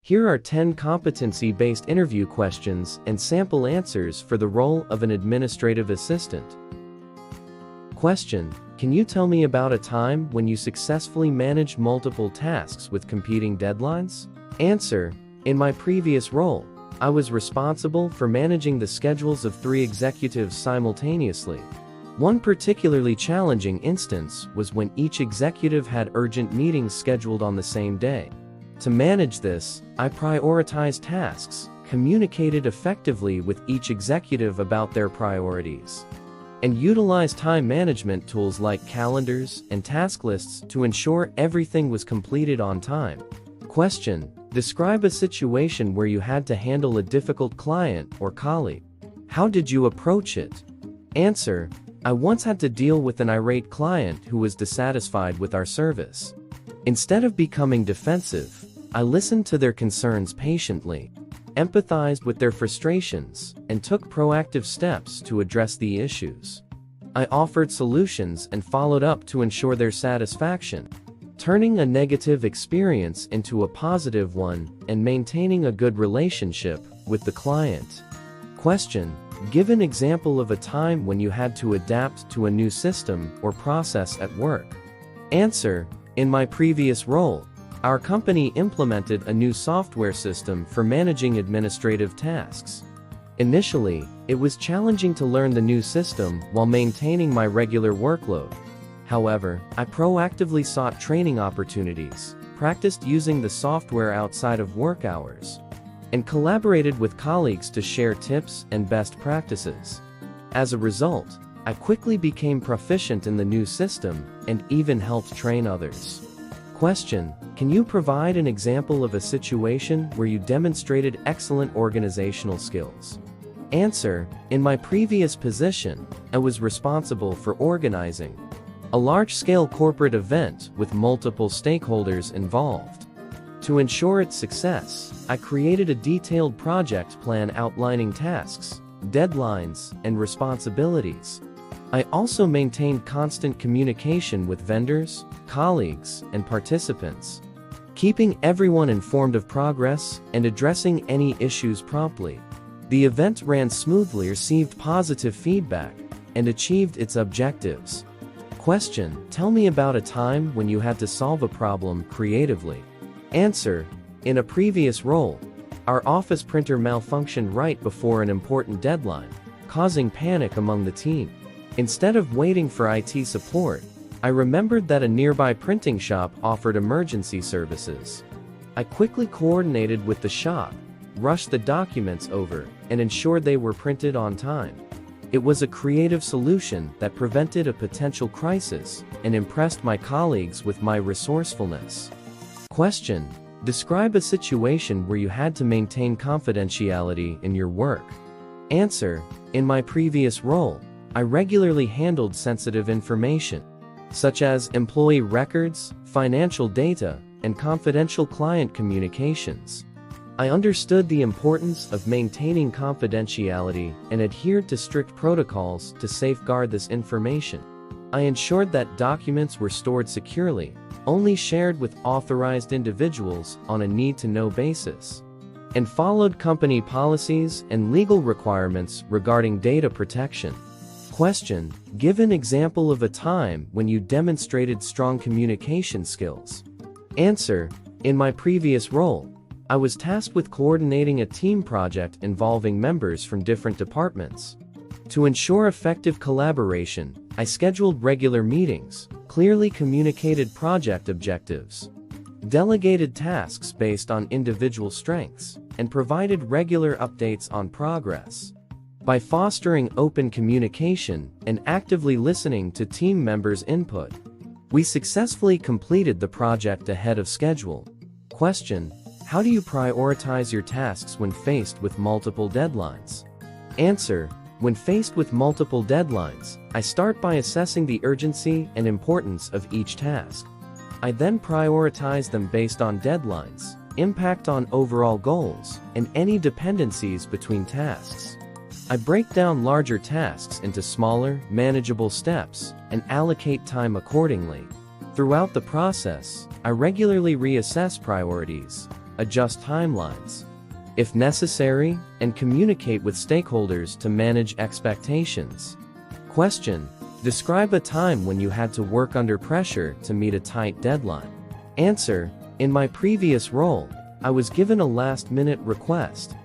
Here are 10 competency-based interview questions and sample answers for the role of an administrative assistant. Question: can you tell me about a time when you successfully managed multiple tasks with competing deadlines? Answer: in my previous role, I was responsible for managing the schedules of 3 executives simultaneously. One particularly challenging instance was when each executive had urgent meetings scheduled on the same day. To manage this, I prioritized tasks, communicated effectively with each executive about their priorities, and utilized time management tools like calendars and task lists to ensure everything was completed on time. Question: describe a situation where you had to handle a difficult client or colleague. How did you approach it? Answer: I once had to deal with an irate client who was dissatisfied with our service. Instead of becoming defensive, I listened to their concerns patiently, empathized with their frustrations, and took proactive steps to address the issues. I offered solutions and followed up to ensure their satisfaction, turning a negative experience into a positive one and maintaining a good relationship with the client. Question: give an example of a time when you had to adapt to a new system or process at work. Answer: in my previous role, our company implemented a new software system for managing administrative tasks. Initially, it was challenging to learn the new system while maintaining my regular workload. However, I proactively sought training opportunities, practiced using the software outside of work hours, and collaborated with colleagues to share tips and best practices. As a result, I quickly became proficient in the new system and even helped train others. Question: can you provide an example of a situation where you demonstrated excellent organizational skills? Answer: in my previous position, I was responsible for organizing a large-scale corporate event with multiple stakeholders involved. To ensure its success, I created a detailed project plan outlining tasks, deadlines, and responsibilities. I also maintained constant communication with vendors, colleagues, and participants, keeping everyone informed of progress and addressing any issues promptly. The event ran smoothly, received positive feedback, and achieved its objectives. Question: tell me about a time when you had to solve a problem creatively. Answer: in a previous role, our office printer malfunctioned right before an important deadline, causing panic among the team. Instead of waiting for IT support, I remembered that a nearby printing shop offered emergency services. I quickly coordinated with the shop, rushed the documents over, and ensured they were printed on time. It was a creative solution that prevented a potential crisis and impressed my colleagues with my resourcefulness. Question: describe a situation where you had to maintain confidentiality in your work. Answer: in my previous role, I regularly handled sensitive information, such as employee records, financial data, and confidential client communications. I understood the importance of maintaining confidentiality and adhered to strict protocols to safeguard this information. I ensured that documents were stored securely, only shared with authorized individuals on a need-to-know basis, and followed company policies and legal requirements regarding data protection. Question: give an example of a time when you demonstrated strong communication skills. Answer: in my previous role, I was tasked with coordinating a team project involving members from different departments. To ensure effective collaboration, I scheduled regular meetings, clearly communicated project objectives, delegated tasks based on individual strengths, and provided regular updates on progress. By fostering open communication and actively listening to team members' input, we successfully completed the project ahead of schedule. Question: how do you prioritize your tasks when faced with multiple deadlines? Answer: when faced with multiple deadlines, I start by assessing the urgency and importance of each task. I then prioritize them based on deadlines, impact on overall goals, and any dependencies between tasks. I break down larger tasks into smaller, manageable steps and allocate time accordingly. Throughout the process, I regularly reassess priorities, adjust timelines, if necessary, and communicate with stakeholders to manage expectations. Question: describe a time when you had to work under pressure to meet a tight deadline. Answer: in my previous role, I was given a last-minute request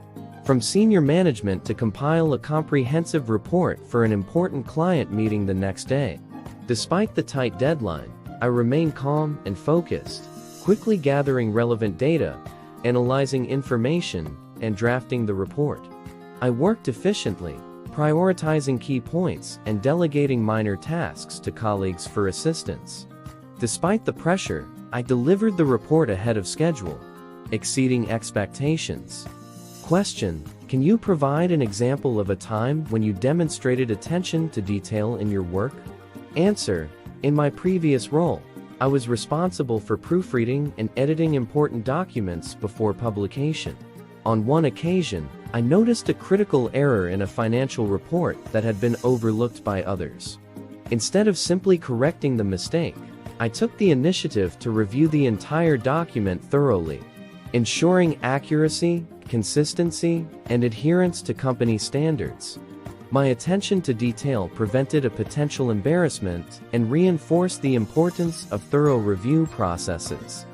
from senior management to compile a comprehensive report for an important client meeting the next day. Despite the tight deadline, I remained calm and focused, quickly gathering relevant data, analyzing information, and drafting the report. I worked efficiently, prioritizing key points and delegating minor tasks to colleagues for assistance. Despite the pressure, I delivered the report ahead of schedule, exceeding expectations. Question: can you provide an example of a time when you demonstrated attention to detail in your work? Answer: in my previous role, I was responsible for proofreading and editing important documents before publication. On one occasion, I noticed a critical error in a financial report that had been overlooked by others. Instead of simply correcting the mistake, I took the initiative to review the entire document thoroughly, ensuring accuracy, consistency, and adherence to company standards. My attention to detail prevented a potential embarrassment and reinforced the importance of thorough review processes.